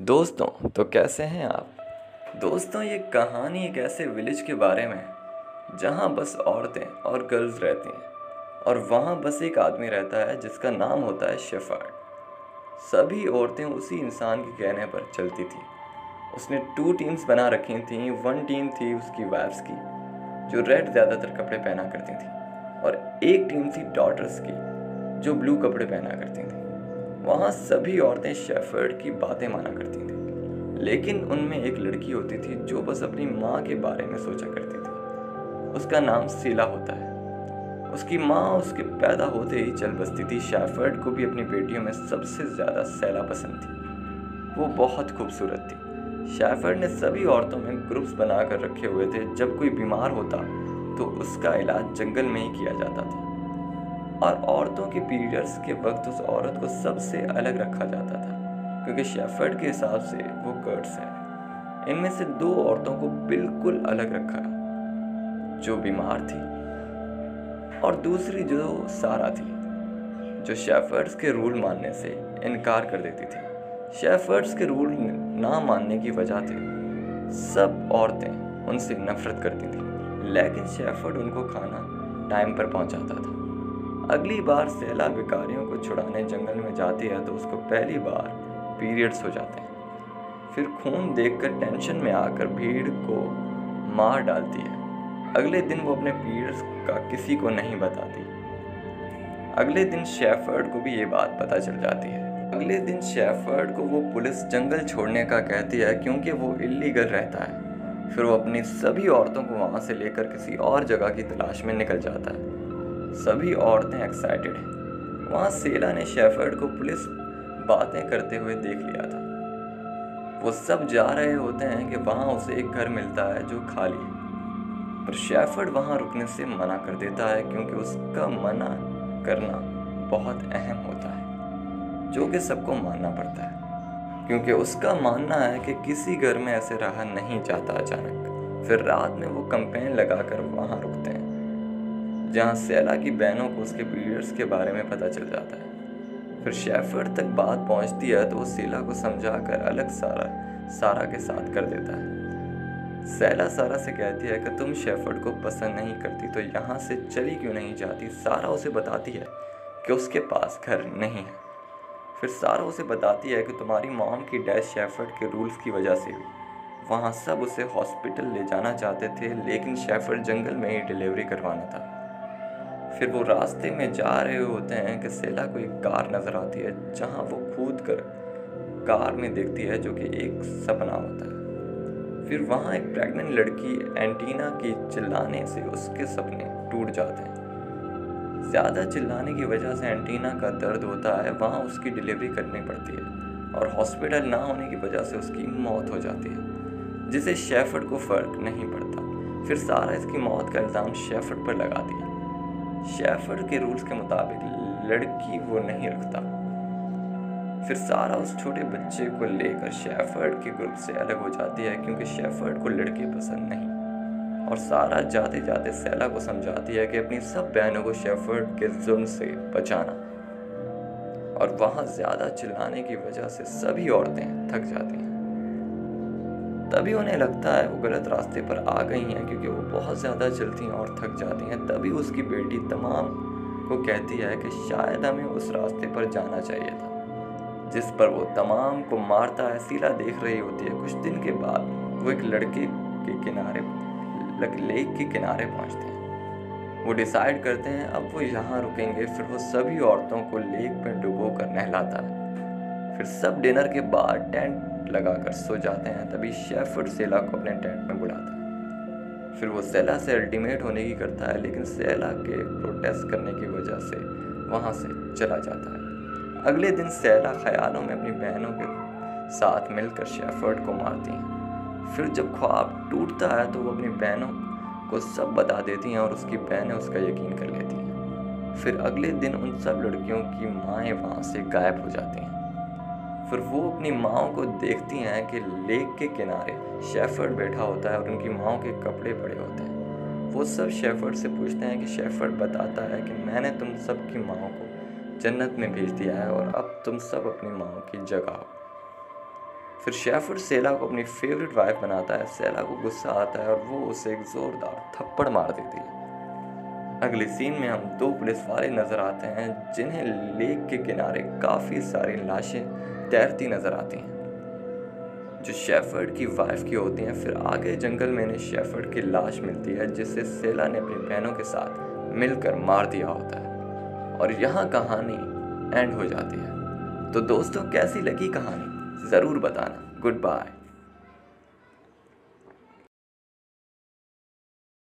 दोस्तों तो कैसे हैं आप। दोस्तों ये कहानी एक ऐसे विलेज के बारे में है जहाँ बस औरतें और गर्ल्स रहती हैं और वहाँ बस एक आदमी रहता है जिसका नाम होता है शेफर्ड। सभी औरतें उसी इंसान के कहने पर चलती थीं। उसने 2 टीम्स बना रखी थीं। 1 टीम थी उसकी वाइफ्स की जो रेड ज़्यादातर कपड़े पहना करती थी और एक टीम थी डॉटर्स की जो ब्लू कपड़े पहना करती थी। वहाँ सभी औरतें शेफर्ड की बातें माना करती थीं, लेकिन उनमें एक लड़की होती थी जो बस अपनी माँ के बारे में सोचा करती थी। उसका नाम सीला होता है। उसकी माँ उसके पैदा होते ही चल बसती थी। शेफर्ड को भी अपनी बेटियों में सबसे ज़्यादा सैला पसंद थी। वो बहुत खूबसूरत थी। शेफर्ड ने सभी औरतों में ग्रुप्स बना कर रखे हुए थे। जब कोई बीमार होता तो उसका इलाज जंगल में ही किया जाता था और औरतों के पीरियड्स के वक्त उस औरत को सबसे अलग रखा जाता था क्योंकि शेफर्ड के हिसाब से वो कर्स है। इनमें से 2 औरतों को बिल्कुल अलग रखा, जो बीमार थी और दूसरी जो सारा थी, जो शेफर्ड्स के रूल मानने से इनकार कर देती थी। शेफर्ड्स के रूल ना मानने की वजह से सब औरतें उनसे नफरत करती थी, लेकिन शेफर्ड उनको खाना टाइम पर पहुंचाता था। अगली बार सैला भिखारियों को छुड़ाने जंगल में जाती है तो उसको पहली बार पीरियड्स हो जाते हैं। फिर खून देखकर टेंशन में आकर भीड़ को मार डालती है। अगले दिन वो अपने पीरियड्स का किसी को नहीं बताती। अगले दिन शेफर्ड को भी ये बात पता चल जाती है। अगले दिन शेफर्ड को वो पुलिस जंगल छोड़ने का कहती है क्योंकि वो इल्लीगल रहता है। फिर वो अपनी सभी औरतों को वहाँ से लेकर किसी और जगह की तलाश में निकल जाता है। सभी औरतें एक्साइटेड हैं। वहाँ सेला ने शेफर्ड को पुलिस बातें करते हुए देख लिया था। वो सब जा रहे होते हैं कि वहाँ उसे एक घर मिलता है जो खाली है, पर शेफर्ड वहाँ रुकने से मना कर देता है क्योंकि उसका मना करना बहुत अहम होता है, जो कि सबको मानना पड़ता है क्योंकि उसका मानना है कि किसी घर में ऐसे रहा नहीं जाता अचानक। फिर रात में वो कैंपेन लगाकर वहाँ रुकते हैं जहाँ सैला की बहनों को उसके पीरियड्स के बारे में पता चल जाता है। फिर शेफर्ड तक बात पहुँचती है तो वो सैला को समझाकर अलग सारा के साथ कर देता है। सैला सारा से कहती है कि तुम शेफर्ड को पसंद नहीं करती तो यहाँ से चली क्यों नहीं जाती। सारा उसे बताती है कि उसके पास घर नहीं है। फिर सारा उसे बताती है कि तुम्हारी मॉम की डेथ शेफर्ड के रूल्स की वजह से हुई। वहाँ सब उसे हॉस्पिटल ले जाना चाहते थे, लेकिन शेफर्ड जंगल में ही डिलीवरी करवाना था। फिर वो रास्ते में जा रहे होते हैं कि सैला को एक कार नज़र आती है जहाँ वो कूद कर कार में देखती है जो कि एक सपना होता है। फिर वहाँ एक प्रेग्नेंट लड़की एंटीना की चिल्लाने से उसके सपने टूट जाते हैं। ज़्यादा चिल्लाने की वजह से एंटीना का दर्द होता है। वहाँ उसकी डिलीवरी करनी पड़ती है और हॉस्पिटल ना होने की वजह से उसकी मौत हो जाती है, जिसे शेफर्ड को फ़र्क नहीं पड़ता। फिर सारा इसकी मौत का इल्ज़ाम शेफर्ड पर लगा दिया। शेफर्ड के रूल्स के मुताबिक लड़की वो नहीं रखता। फिर सारा उस छोटे बच्चे को लेकर शेफर्ड के ग्रुप से अलग हो जाती है क्योंकि शेफर्ड को लड़के पसंद नहीं। और सारा जाते जाते सैला को समझाती है कि अपनी सब बहनों को शेफर्ड के जुल्म से बचाना। और वहाँ ज़्यादा चिल्लाने की वजह से सभी औरतें थक जाती हैं। तभी उन्हें लगता है वो गलत रास्ते पर आ गई हैं क्योंकि वो बहुत ज़्यादा चलती हैं और थक जाती हैं। तभी उसकी बेटी तमाम को कहती है कि शायद हमें उस रास्ते पर जाना चाहिए था, जिस पर वो तमाम को मारता है। सीला देख रही होती है। कुछ दिन के बाद वो एक लड़के के किनारे लेक के किनारे पहुंचते हैं। वो डिसाइड करते हैं अब वो यहाँ रुकेंगे। फिर वो सभी औरतों को लेक में डुबो कर नहलाता है। फिर सब डिनर के बाद टेंट लगाकर सो जाते हैं। तभी शेफर्ड सैला को अपने टेंट में बुलाता है। फिर वो सैला से अल्टीमेट होने की करता है, लेकिन सैला के प्रोटेस्ट करने की वजह से वहाँ से चला जाता है। अगले दिन सैला ख्यालों में अपनी बहनों के साथ मिलकर शेफर्ड को मारती हैं। फिर जब ख्वाब टूटता है तो वो अपनी बहनों को सब बता देती हैं और उसकी बहनें उसका यकीन कर लेती हैं। फिर अगले दिन उन सब लड़कियों की माएँ वहाँ से गायब हो जाती हैं। फिर वो अपनी माँओं को देखती हैं कि लेक के किनारे शेफर्ड बैठा होता है और उनकी माँओं के कपड़े पड़े होते हैं। वो सब शेफर्ड से पूछते हैं कि शेफर्ड बताता है कि मैंने तुम सब की माँओं को जन्नत में भेज दिया है और अब तुम सब अपनी माँओं की जगह हो। फिर शेफर्ड सेला को अपनी फेवरेट वाइफ बनाता है। सेला को गुस्सा आता है और वो उसे एक जोरदार थप्पड़ मार देती है। अगले सीन में हम दो पुलिस वाले नजर आते हैं जिन्हें लेक के किनारे काफ़ी सारी लाशें तैरती नजर आती हैं जो शेफर्ड की वाइफ की होती हैं। फिर आगे जंगल में इन्हें शेफर्ड की लाश मिलती है जिसे सेला ने अपनी बहनों के साथ मिलकर मार दिया होता है और यहाँ कहानी एंड हो जाती है। तो दोस्तों कैसी लगी कहानी ज़रूर बताना। Good bye.